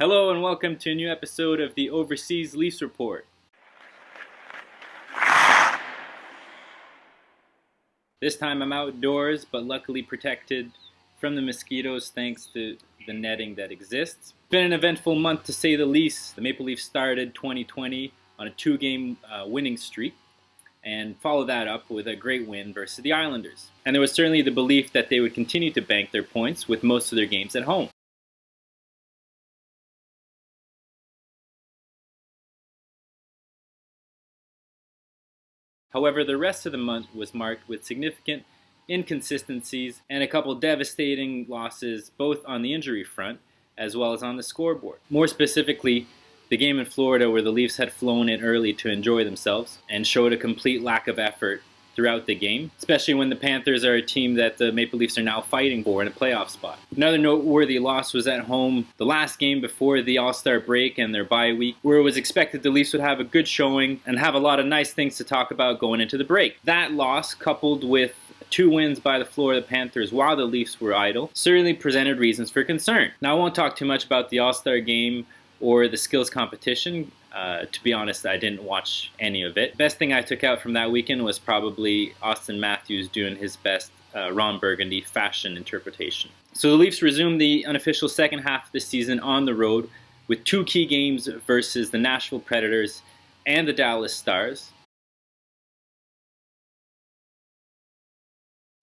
Hello and welcome to a new episode of the Overseas Leafs Report. This time I'm outdoors, but luckily protected from the mosquitoes thanks to the netting that exists. It's been an eventful month to say the least. The Maple Leafs started 2020 on a two-game winning streak and followed that up with a great win versus the Islanders. And there was certainly the belief that they would continue to bank their points with most of their games at home. However, the rest of the month was marked with significant inconsistencies and a couple devastating losses both on the injury front as well as on the scoreboard. More specifically, the game in Florida where the Leafs had flown in early to enjoy themselves and showed a complete lack of effort throughout the game, especially when the Panthers are a team that the Maple Leafs are now fighting for in a playoff spot. Another noteworthy loss was at home, the last game before the All-Star break and their bye week, where it was expected the Leafs would have a good showing and have a lot of nice things to talk about going into the break. That loss, coupled with 2 wins by the Florida Panthers while the Leafs were idle, certainly presented reasons for concern. Now, I won't talk too much about the All-Star game or the skills competition. To be honest, I didn't watch any of it. Best thing I took out from that weekend was probably Austin Matthews doing his best Ron Burgundy fashion interpretation. So the Leafs resumed the unofficial second half of the season on the road with 2 key games versus the Nashville Predators and the Dallas Stars.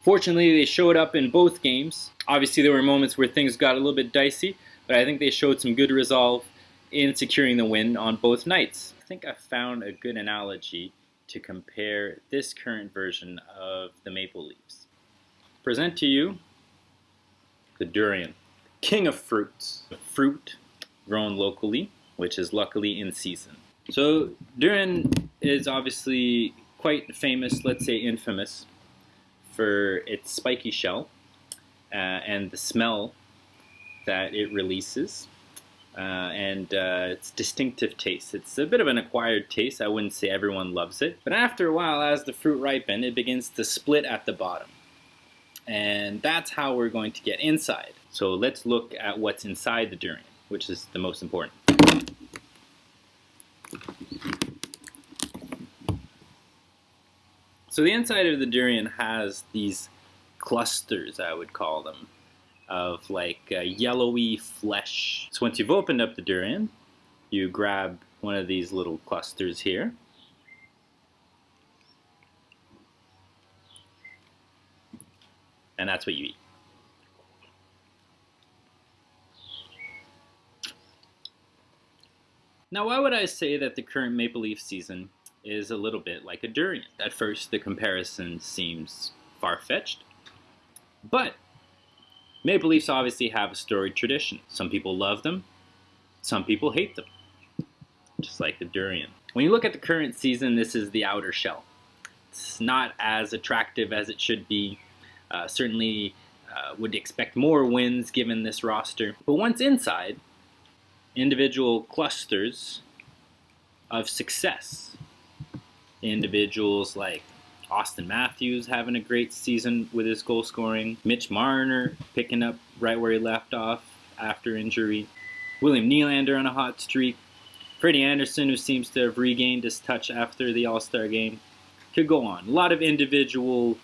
Fortunately, they showed up in both games. Obviously, there were moments where things got a little bit dicey, but I think they showed some good resolve in securing the win on both nights. I think I found a good analogy to compare this current version of the Maple Leafs. Present to you the Durian, king of fruits. A fruit grown locally, which is luckily in season. So Durian is obviously quite famous, let's say infamous, for its spiky shell and the smell that it releases. And its distinctive taste. It's a bit of an acquired taste. I wouldn't say everyone loves it. But after a while, as the fruit ripens, it begins to split at the bottom. And that's how we're going to get inside. So let's look at what's inside the durian, which is the most important. So the inside of the durian has these clusters, I would call them, of like yellowy flesh. So once you've opened up the durian, you grab one of these little clusters here. And that's what you eat. Now, why would I say that the current Maple Leaf season is a little bit like a durian? At first, the comparison seems far-fetched, but Maple Leafs obviously have a storied tradition. Some people love them, some people hate them, just like the durian. When you look at the current season, this is the outer shell. It's not as attractive as it should be. Certainly would expect more wins given this roster. But once inside, individual clusters of success. Individuals like Austin Matthews having a great season with his goal scoring. Mitch Marner picking up right where he left off after injury. William Nylander on a hot streak. Freddie Anderson, who seems to have regained his touch after the All-Star game. Could go on. A lot of individual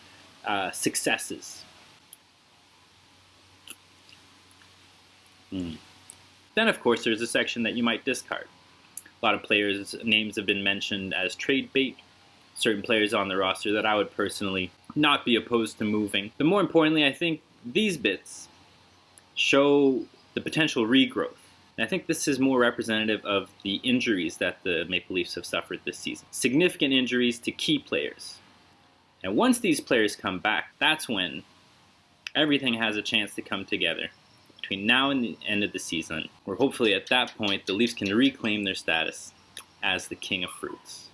successes. Then, of course, there's a section that you might discard. A lot of players' names have been mentioned as trade bait. Certain players on the roster that I would personally not be opposed to moving. But more importantly, I think these bits show the potential regrowth. And I think this is more representative of the injuries that the Maple Leafs have suffered this season. Significant injuries to key players. And once these players come back, that's when everything has a chance to come together. Between now and the end of the season, where hopefully at that point the Leafs can reclaim their status as the king of fruits.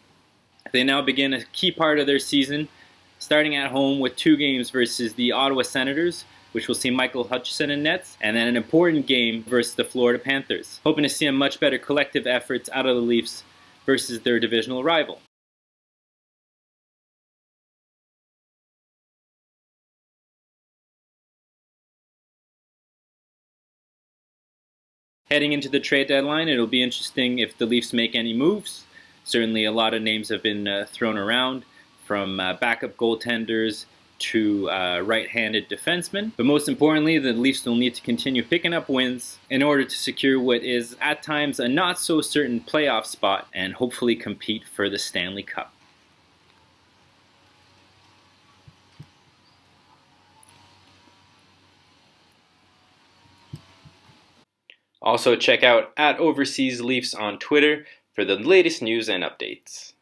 They now begin a key part of their season, starting at home with 2 games versus the Ottawa Senators, which will see Michael Hutchinson in nets, and then an important game versus the Florida Panthers, hoping to see a much better collective efforts out of the Leafs versus their divisional rival. Heading into the trade deadline, it'll be interesting if the Leafs make any moves. Certainly a lot of names have been thrown around, from backup goaltenders to right-handed defensemen. But most importantly, the Leafs will need to continue picking up wins in order to secure what is at times a not-so-certain playoff spot and hopefully compete for the Stanley Cup. Also check out @OverseasLeafs on Twitter for the latest news and updates.